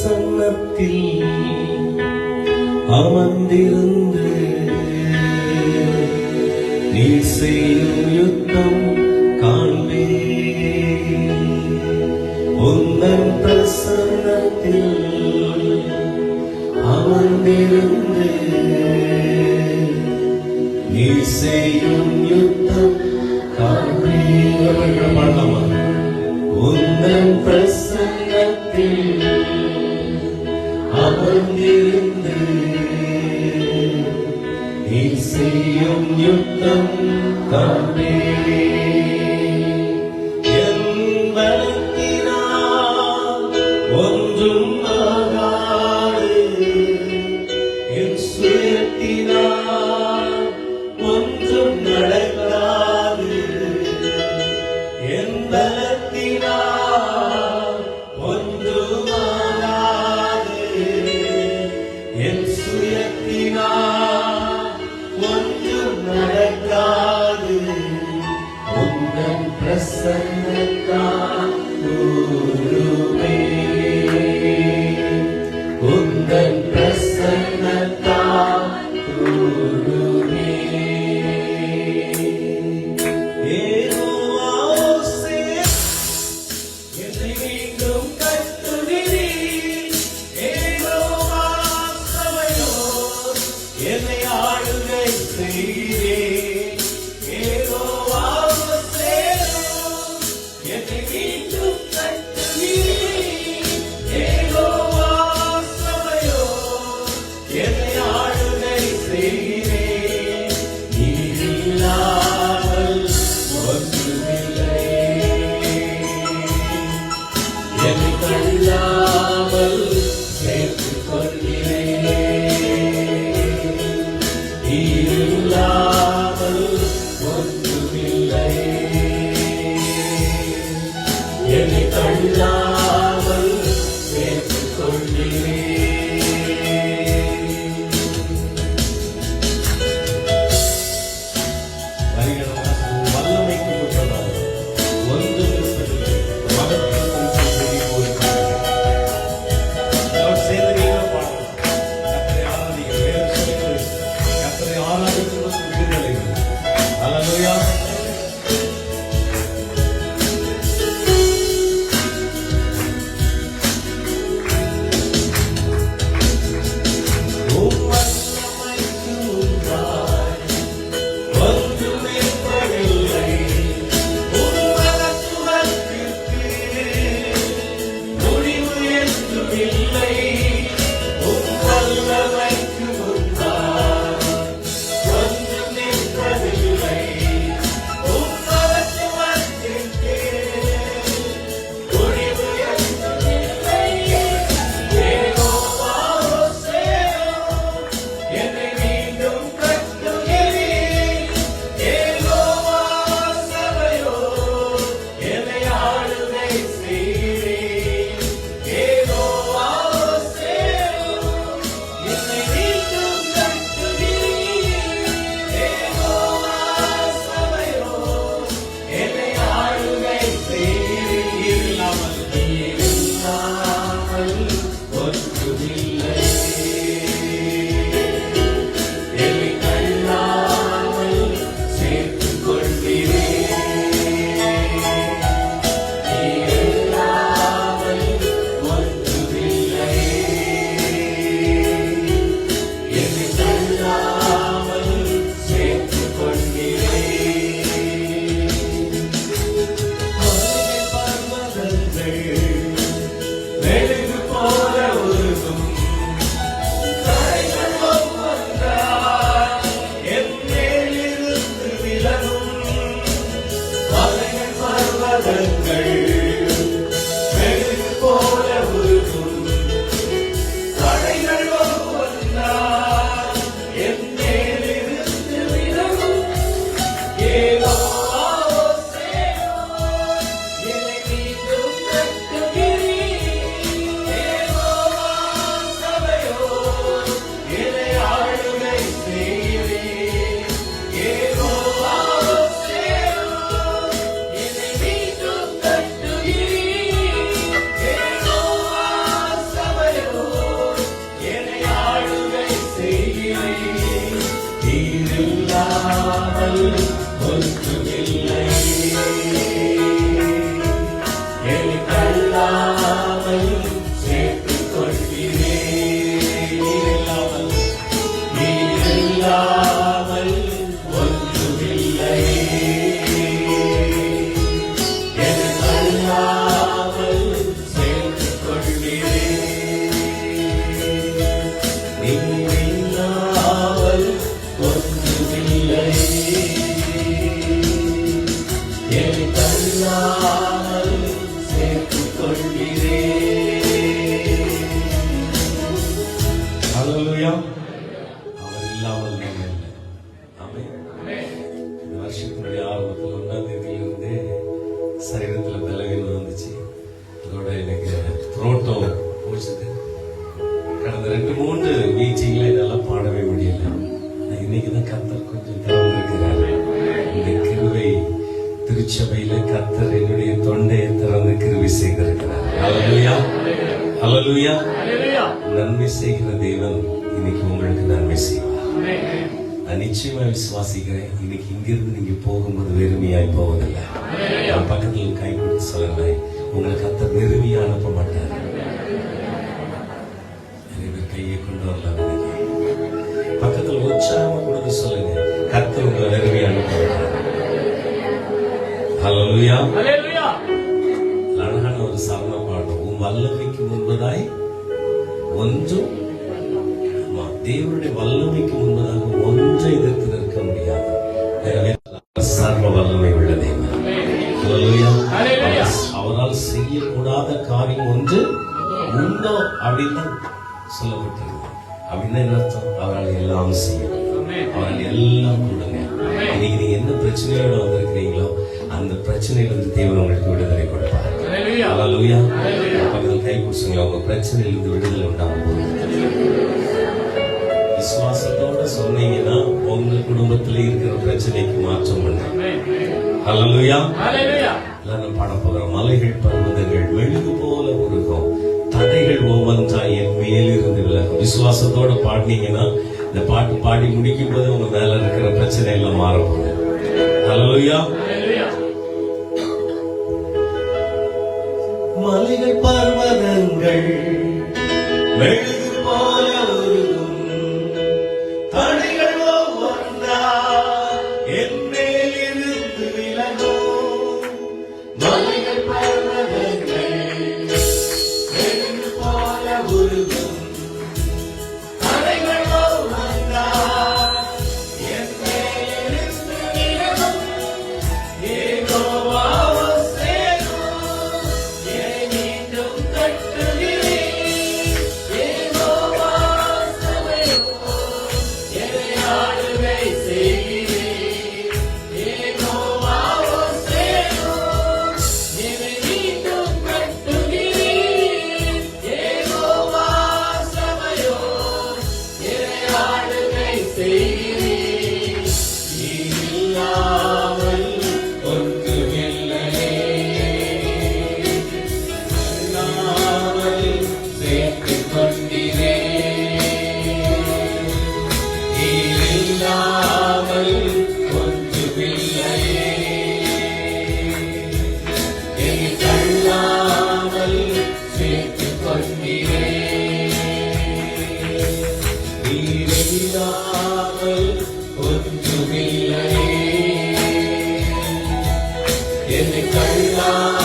பிரசன்னத்தில் அமர்ந்திருந்து நீ செய்யும் யுத்தம் காண்பே. உந்தன் பிரசன்னத்தில் அமர்ந்திருந்து நீ செய்யும் யுத்தம் காண்பே. பாடலாமா? உந்தன் பிரசன்னத்தில் அமர்ந்திருந்து நீ செய்யும் யுத்தம் காண்பே. என் பலத்தினால் ஒன்றும் ஆகாது, என் சுயத்தினால் ஒன்றும் நடக்காது. என் பலத்தினால் ஒன்றும் ஆகாது, என் சுயத்தினால் ஒன்றும் நடக்காது. ஹல்லேலூயா, ஹல்லேலூயா. ஹalleluya. நன்மை செய்கிற தேவன் இன்னைக்கு உங்களுக்கு நன்மை செய்வார். நான் நிச்சயமா விசுவாசிக்கிறேன். இன்னைக்கு இங்கிருந்து நீங்க போகும்போது வெறுமையாய் போவதில்லை. என் பக்கத்தில் கை கொடுத்து சொல்லுங்களேன், உங்களுக்கு கர்த்தர் வெறுமையா அனுப்ப மாட்டார். நிறைய பேர் கையை கொண்டு வரலாம். இன்னைக்கு பக்கத்தில் உற்சாகமா கொடுத்து சொல்லுங்க, கர்த்தர் உங்களை வெறுமையா அனுப்ப மாட்டார். ஹல்லேலூயா, ஹalleluya. அழகான ஒரு சரண பாடம். உன் வல்லமைக்கு முன்பதாய் ஒன்றும், தேவனுடைய வல்லமைக்கு முன்பதாக ஒன்றை எதிர்த்து நிற்க முடியாது. சர்வ வல்லமை உள்ள தேவன். ஹல்லேலூயா. அவரால் செய்யக்கூடாத காரியம் ஒன்று உண்டோ அப்படின்னு சொல்லப்பட்டிருக்கு. அப்படின்னா என்ன அர்த்தம்? அவரால் எல்லாம் செய்யும், அவரால் எல்லாம் கொடுங்க. இன்னைக்கு நீங்க என்ன பிரச்சனையோட வந்திருக்கிறீங்களோ அந்த பிரச்சனையிலிருந்து தேவன் உங்களுக்கு விடுதலை கொடுப்பார். ஹல்லேலூயா. பக்கத்தில் கை கொடுங்க, உங்க பிரச்சனையிலிருந்து விடுதலை உண்டாகும் போது விசுவாசத்தோட சொன்னீங்கன்னா உங்க குடும்பத்திலே இருக்கிற பிரச்சனைக்கு மாற்றம் பண்ணுங்க. ஹல்லேலூயா, ஹல்லேலூயா. எல்லாரும் பாட போகிறோம். மலைகள் பர்வதங்கள் மெழுகு போல உருகும், தடைகள் ஒவ்வொன்றா என் மேலிருந்து விலகும். விசுவாசத்தோட பாடினீங்கன்னா இந்த பாட்டு பாடி முடிக்கும் போது உங்க மேல இருக்கிற பிரச்சனை எல்லாம் மாறப்போகுது. ஹல்லேலூயா. மலைகள் பர்வதங்கள் மெழுகு போல உருகும், தடைகள் ஒவ்வொன்றா என் மேலிருந்து விலகும். மலைகள் பர்வதங்கள் மெழுகு போல உருகும், தடைகள் ஒவ்வொன்றா என் மேலிருந்து விலகும். யெகோவாவை சேரும், என்னை மீண்டும் கட்டுகிறீர். யெகோவா சபையோ, என்னை ஆளுகை செய்கிறீர். யெகோவாவை சேரும், என்னை மீண்டும் கட்டுகிறீர். யெகோவா சபையோ, என்னை ஆளுகை செய்கிறீர். இல்லாமல் ஒன்றுமில்லையே, இல்லாமல் சேர்த்துக் கொண்டீரே. இல்லாமல் ஒன்றுமில்லையே, என்னை தள்ளாமல் சேர்த்துக் கொண்டீரே. இல்லாமல் ஒன்றுமில்லையே, என்னை தள்ளாமல்